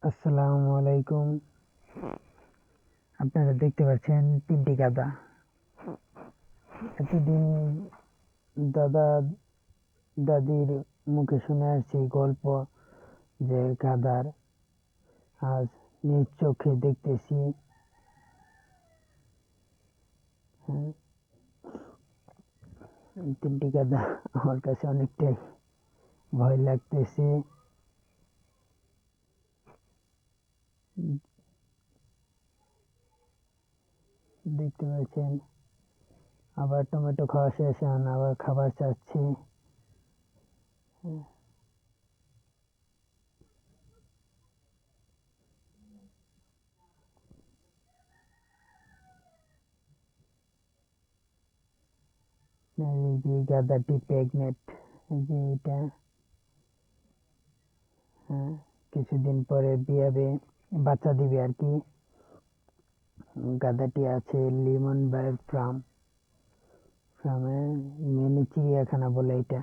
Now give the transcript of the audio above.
আসসালামু আলাইকুম। আপনারা দেখতে পাচ্ছেন তিনটি গাধা। এতদিন দাদা দাদির মুখে শুনে আসছি গল্প যে গাধার, আজ নিজ চোখে দেখতেছি। হ্যাঁ, এই তিনটি গাধা আমার কাছে অনেকটাই ভয় লাগতেছে। দেখতে পাচ্ছেন আবার টমেটো খাওয়া শেষ, এখন আবার খাবার চাচ্ছি। এই যে গাধাটি প্রেগনেন্ট, এই যে এটা। হ্যাঁ, কিছুদিন পরে বিয়াবে, বাচ্চা দিবে আর কি। গাধাটি আছে লিমন বার্ড ফার্মে, মিনি চিড়িয়াখানা বলে এটা।